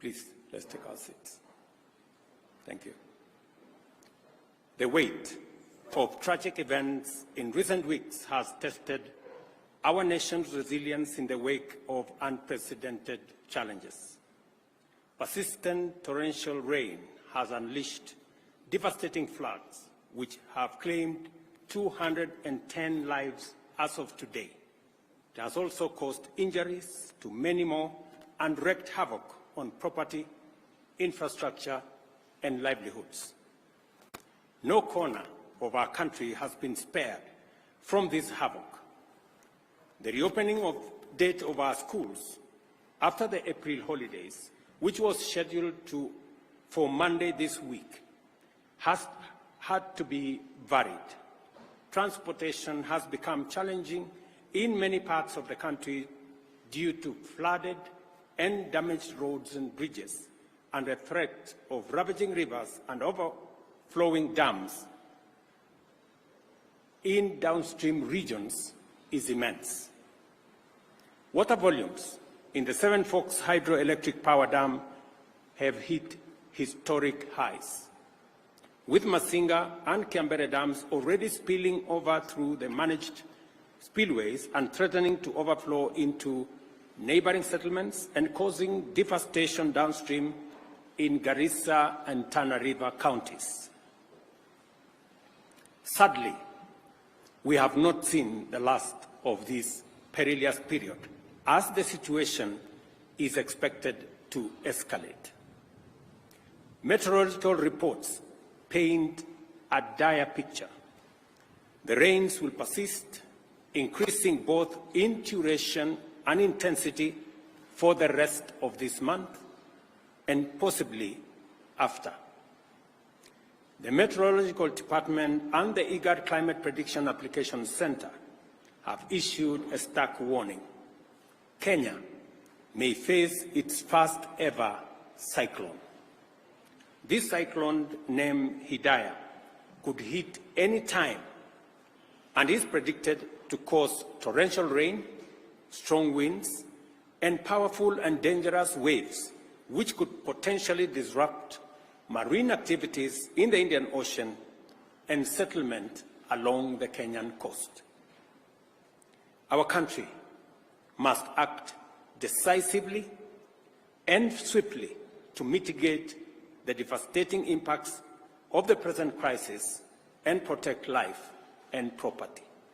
Please, let's take our seats. Thank you. The weight of tragic events in recent weeks has tested our nation's resilience in the wake of unprecedented challenges. Persistent torrential rain has unleashed devastating floods, which have claimed 210 lives as of today. It has also caused injuries to many more and wreaked havoc on property, infrastructure, and livelihoods. No corner of our country has been spared from this havoc. The reopening date of our schools after the April holidays, which was scheduled for Monday this week, has had to be varied. Transportation has become challenging in many parts of the country due to flooded and damaged roads and bridges, and the threat of ravaging rivers and overflowing dams in downstream regions is immense. Water volumes in the Seven Forks Hydroelectric Power Dam have hit historic highs, with Masinga and Kiambere dams already spilling over through the managed spillways and threatening to overflow into neighboring settlements and causing devastation downstream in Garissa and Tana River counties. Sadly, we have not seen the last of this perilous period, as the situation is expected to escalate. Meteorological reports paint a dire picture. The rains will persist, increasing both in duration and intensity for the rest of this month and possibly after. The Meteorological Department and the IGAD Climate Prediction Application Center have issued a stark warning. Kenya may face its first ever cyclone. This cyclone, named Hidaya, could hit any time and is predicted to cause torrential rain, strong winds, and powerful and dangerous waves, which could potentially disrupt marine activities in the Indian Ocean and settlement along the Kenyan coast. Our country must act decisively and swiftly to mitigate the devastating impacts of the present crisis and protect life and property.